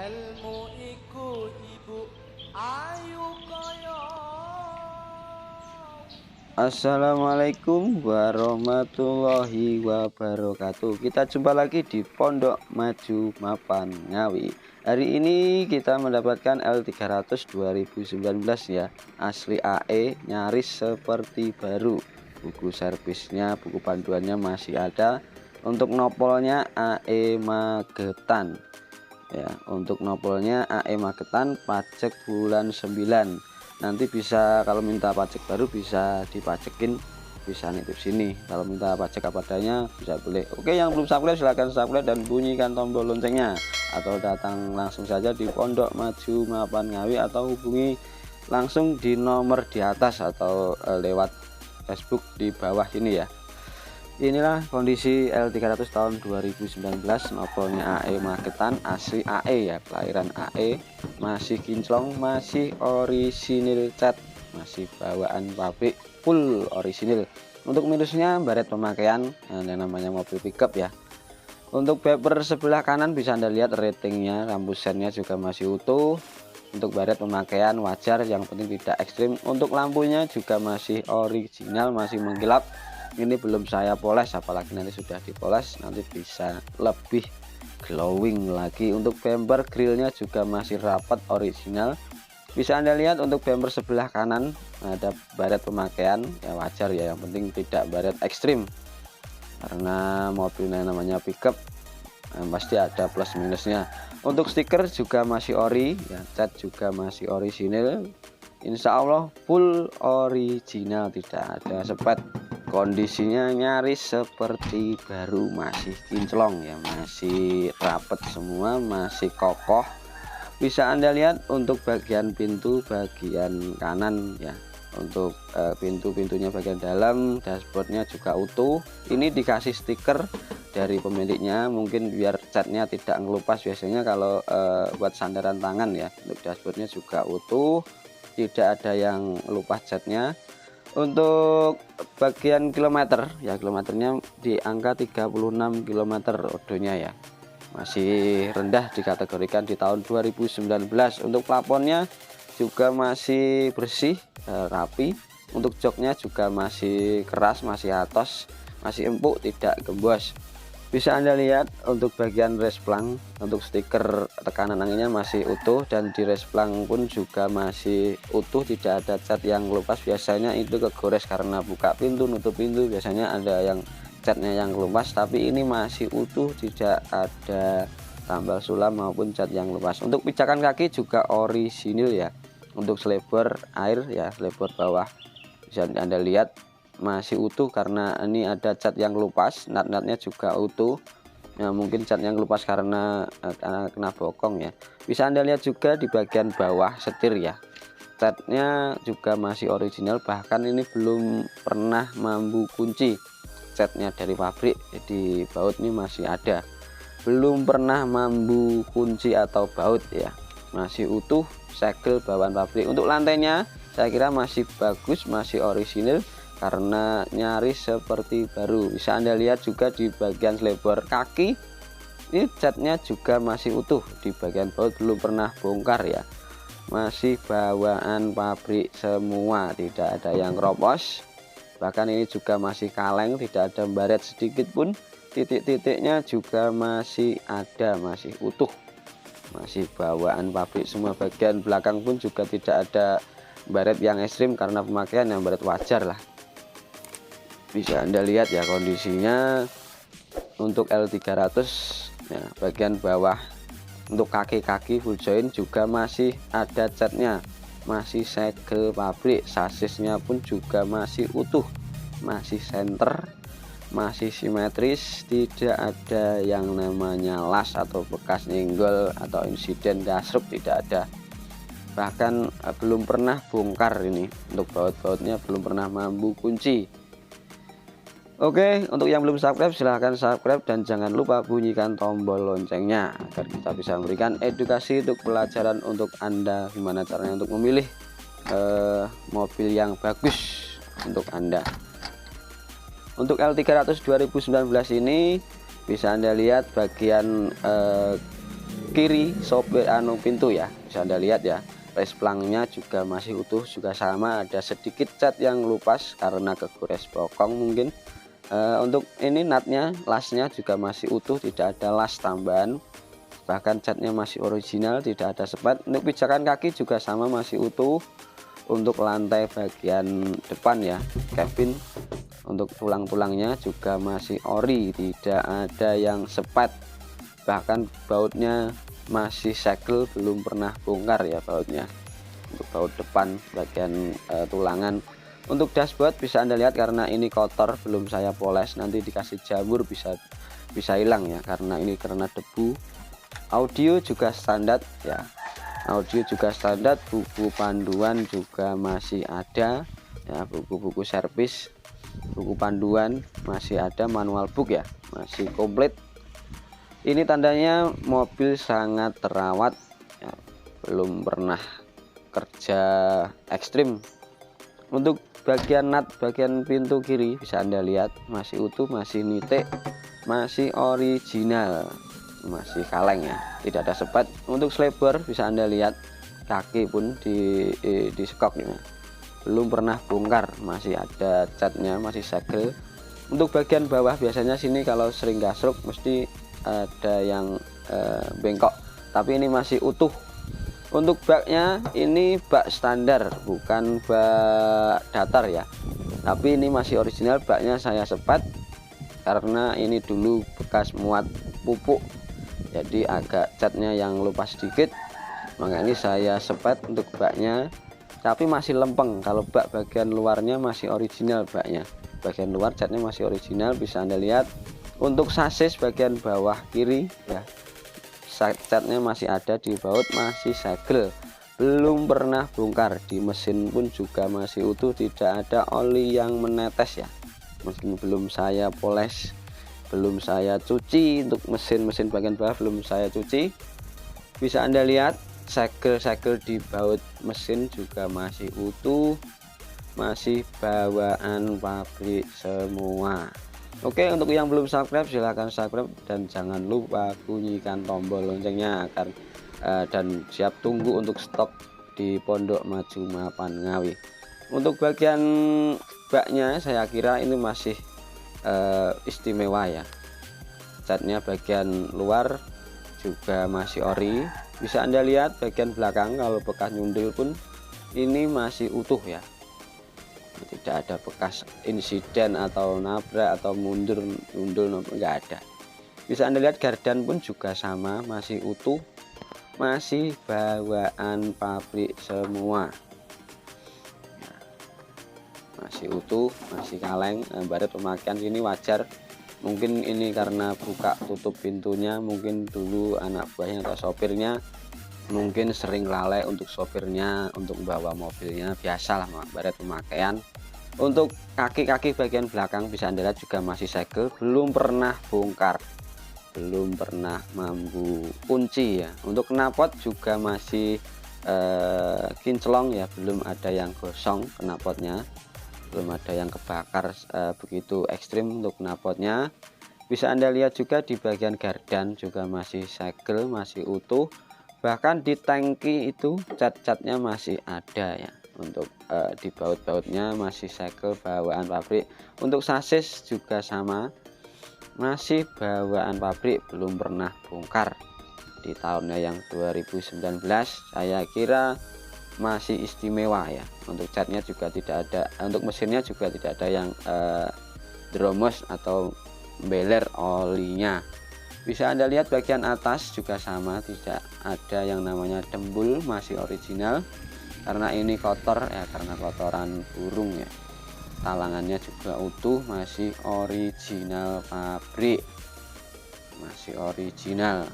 Ilmu iku ibu ayu kaya. Assalamualaikum warahmatullahi wabarakatuh. Kita jumpa lagi di Pondok Maju Mapan Ngawi. Hari ini kita mendapatkan L300 2019 ya. Asli AE, nyaris seperti baru. Buku servisnya, buku panduannya masih ada. Untuk nopolnya AE Magetan. Ya, untuk nopolnya AE Magetan, pajak bulan 9. Nanti bisa kalau minta pajak baru bisa dipajekin, bisa nitip sini. Kalau minta pajak apa adanya bisa boleh. Oke, yang belum subscribe silahkan subscribe dan bunyikan tombol loncengnya, atau datang langsung saja di Pondok Maju Mapan Ngawi, atau hubungi langsung di nomor di atas atau lewat Facebook di bawah ini ya. Inilah kondisi L300 tahun 2019, nopolnya AE Magetan, asli AE ya, kelahiran AE, masih kinclong, masih orisinil cat, masih bawaan pabrik, full orisinil. Untuk minusnya baret pemakaian, yang namanya mobil pickup ya. Untuk bumper sebelah kanan bisa Anda lihat ratingnya, lampu sennya juga masih utuh. Untuk baret pemakaian wajar, yang penting tidak ekstrim. Untuk lampunya juga masih original, masih mengkilap. Ini belum saya poles, apalagi nanti sudah dipoles nanti bisa lebih glowing lagi. Untuk bumper grillnya juga masih rapat original, bisa Anda lihat. Untuk bumper sebelah kanan ada baret pemakaian, ya wajar ya, yang penting tidak baret ekstrim, karena mobilnya namanya pickup, pasti ada plus minusnya. Untuk stiker juga masih ori ya, cat juga masih orisinil, insya Allah full original, tidak ada sepet. Kondisinya nyaris seperti baru, masih kinclong ya, masih rapet semua, masih kokoh. Bisa Anda lihat untuk bagian pintu bagian kanan ya. Untuk pintu-pintunya bagian dalam, dashboardnya juga utuh. Ini dikasih stiker dari pemiliknya, mungkin biar catnya tidak ngelupas. Biasanya kalau buat sandaran tangan ya. Untuk dashboardnya juga utuh, tidak ada yang lupas catnya. Untuk bagian kilometer ya, kilometernya di angka 36 km odonya ya, masih rendah, dikategorikan di tahun 2019. Untuk plafonnya juga masih bersih, rapi. Untuk joknya juga masih keras, masih atos, masih empuk, tidak gembos. Bisa Anda lihat untuk bagian resplang, untuk stiker tekanan anginnya masih utuh, dan di resplang pun juga masih utuh, tidak ada cat yang lepas. Biasanya itu kegores karena buka pintu, nutup pintu, biasanya ada yang catnya yang lepas, tapi ini masih utuh, tidak ada tambal sulam maupun cat yang lepas. Untuk pijakan kaki juga orisinil ya. Untuk selebar air ya, selebar bawah bisa Anda lihat masih utuh, karena ini ada cat yang lepas. Nat-natnya juga utuh ya, mungkin cat yang lepas karena kena bokong ya. Bisa Anda lihat juga di bagian bawah setir ya, catnya juga masih original, bahkan ini belum pernah mambu kunci. Catnya dari pabrik, jadi baut ini masih ada, belum pernah mambu kunci atau baut ya, masih utuh, segel bawaan pabrik. Untuk lantainya saya kira masih bagus, masih orisinil, karena nyaris seperti baru. Bisa Anda lihat juga di bagian selebar kaki, ini catnya juga masih utuh. Di bagian baut belum pernah bongkar ya, masih bawaan pabrik semua, tidak ada yang ropos. Bahkan ini juga masih kaleng, tidak ada baret sedikit pun. Titik-titiknya juga masih ada, masih utuh, masih bawaan pabrik semua. Bagian belakang pun juga tidak ada baret yang ekstrim, karena pemakaian yang baret wajar lah. Bisa Anda lihat ya kondisinya. Untuk L300 ya, bagian bawah untuk kaki-kaki full joint juga masih ada catnya, masih segel pabrik. Sasisnya pun juga masih utuh, masih senter, masih simetris, tidak ada yang namanya las atau bekas nyenggol atau insiden dasrup, tidak ada. Bahkan belum pernah bongkar ini. Untuk baut-bautnya belum pernah mampu kunci. Oke, untuk yang belum subscribe silahkan subscribe, dan jangan lupa bunyikan tombol loncengnya agar kita bisa memberikan edukasi untuk pelajaran untuk Anda, gimana caranya untuk memilih mobil yang bagus untuk Anda. Untuk L300 2019 ini bisa Anda lihat bagian kiri sopir pintu ya, bisa Anda lihat ya. Resplangnya juga masih utuh, juga sama, ada sedikit cat yang lupas karena kegores bokong mungkin. Untuk ini natnya, lasnya juga masih utuh, tidak ada las tambahan, bahkan catnya masih original, tidak ada sepat. Untuk pijakan kaki juga sama, masih utuh. Untuk lantai bagian depan ya, cabin, untuk tulang-tulangnya juga masih ori, tidak ada yang sepat, bahkan bautnya masih segel, belum pernah bongkar ya bautnya. Untuk baut depan bagian tulangan. Untuk dashboard bisa Anda lihat karena ini kotor, belum saya poles, nanti dikasih jamur bisa hilang ya, karena ini karena debu. Audio juga standar ya, audio juga standar, buku panduan juga masih ada ya, buku-buku servis, buku panduan masih ada, manual book ya masih komplit. Ini tandanya mobil sangat terawat ya, belum pernah kerja ekstrim. Untuk bagian nut bagian pintu kiri bisa Anda lihat masih utuh, masih nitik, masih original, masih kaleng ya, tidak ada sepat. Untuk slebor bisa Anda lihat kaki pun di sekok ya, belum pernah bongkar, masih ada catnya, masih segel. Untuk bagian bawah biasanya sini kalau sering gasruk mesti ada yang bengkok, tapi ini masih utuh. Untuk baknya ini bak standar, bukan bak datar ya, tapi ini masih original. Baknya saya sepat karena ini dulu bekas muat pupuk, jadi agak catnya yang lupas sedikit, maka ini saya sepat untuk baknya, tapi masih lempeng. Kalau bak bagian luarnya masih original, baknya bagian luar catnya masih original, bisa Anda lihat. Untuk sasis bagian bawah kiri ya, catnya masih ada di baut, masih segel, belum pernah bongkar. Di mesin pun juga masih utuh, tidak ada oli yang menetes ya, meski belum saya poles, belum saya cuci. Untuk mesin bagian bawah belum saya cuci, bisa Anda lihat segel-segel di baut mesin juga masih utuh, masih bawaan pabrik semua. Oke, untuk yang belum subscribe silahkan subscribe dan jangan lupa bunyikan tombol loncengnya agar dan siap tunggu untuk stok di Pondok Maju Mapan Ngawi. Untuk bagian baknya saya kira ini masih istimewa ya, catnya bagian luar juga masih ori, bisa Anda lihat bagian belakang kalau bekas nyundul pun ini masih utuh ya, tidak ada bekas insiden atau nabrak atau mundur nggak ada. Bisa Anda lihat gardan pun juga sama, masih utuh, masih bawaan pabrik semua, masih utuh, masih kaleng. Barat pemakaian sini wajar, mungkin ini karena buka tutup pintunya, mungkin dulu anak buahnya atau sopirnya mungkin sering lalai untuk sopirnya untuk bawa mobilnya, biasalah barat pemakaian. Untuk kaki-kaki bagian belakang bisa Anda lihat juga masih segel, belum pernah bongkar, belum pernah mampu kunci ya. Untuk knalpot juga masih kinclong ya, belum ada yang gosong knalpotnya, belum ada yang kebakar begitu ekstrim. Untuk knalpotnya bisa Anda lihat juga di bagian gardan juga masih segel, masih utuh, bahkan di tangki itu cat-catnya masih ada ya. Untuk di baut-bautnya masih segel, bawaan pabrik. Untuk sasis juga sama, masih bawaan pabrik, belum pernah bongkar. Di tahunnya yang 2019 saya kira masih istimewa ya. Untuk catnya juga tidak ada, untuk mesinnya juga tidak ada yang dromos atau beler olinya. Bisa Anda lihat bagian atas juga sama, tidak ada yang namanya dembul, masih original. Karena ini kotor ya, karena kotoran burung ya. Talangannya juga utuh, masih original pabrik, masih original.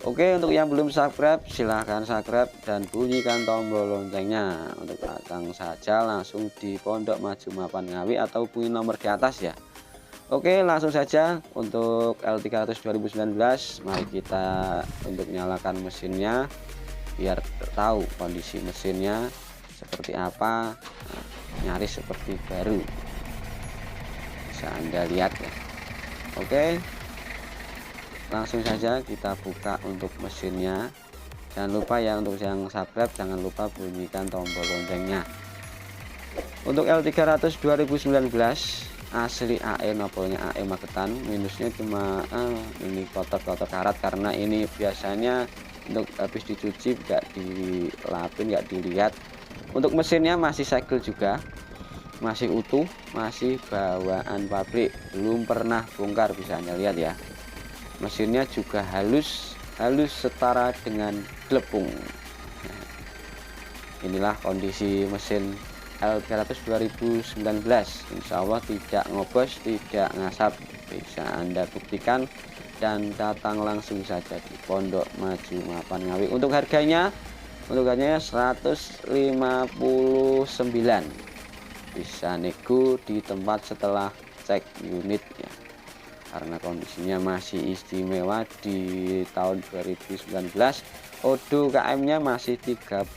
Oke, untuk yang belum subscribe silahkan subscribe dan bunyikan tombol loncengnya. Untuk datang saja langsung di Pondok Maju Mapan Ngawi atau bunyi nomor di atas ya. Oke, langsung saja untuk L300 2019. Mari kita untuk nyalakan mesinnya biar tahu kondisi mesinnya seperti apa. Nah, nyaris seperti baru, bisa Anda lihat ya. Oke, langsung saja kita buka untuk mesinnya. Jangan lupa ya, untuk yang subscribe jangan lupa bunyikan tombol loncengnya. Untuk L300 2019 asli AE, nopolnya AE Magetan. Minusnya cuma ini kotor-kotor karat, karena ini biasanya untuk habis dicuci nggak dilapin, nggak dilihat. Untuk mesinnya masih segel juga, masih utuh, masih bawaan pabrik, belum pernah bongkar, bisa Anda lihat ya. Mesinnya juga halus setara dengan gelepung. Nah, inilah kondisi mesin L300 2019. Insya Allah tidak ngobos, tidak ngasap, bisa Anda buktikan dan datang langsung saja di Pondok Maju Mapan Ngawi. Untuk harganya 159, bisa nego di tempat setelah cek unit ya, karena kondisinya masih istimewa. Di tahun 2019 odo KM-nya masih 36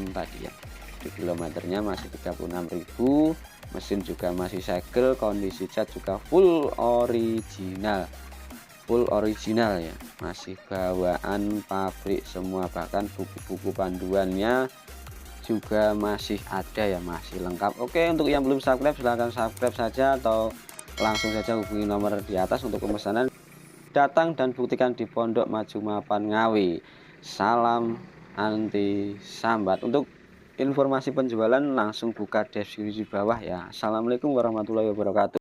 tadi ya, di kilometernya masih 36.000. Mesin juga masih segel, kondisi cat juga full original ya, masih bawaan pabrik semua, bahkan buku-buku panduannya juga masih ada ya, masih lengkap. Oke, untuk yang belum subscribe silahkan subscribe saja, atau langsung saja hubungi nomor di atas untuk pemesanan. Datang dan buktikan di Pondok Maju Mapan Ngawi. Salam anti sambat. Untuk informasi penjualan langsung buka deskripsi bawah ya. Assalamualaikum warahmatullahi wabarakatuh.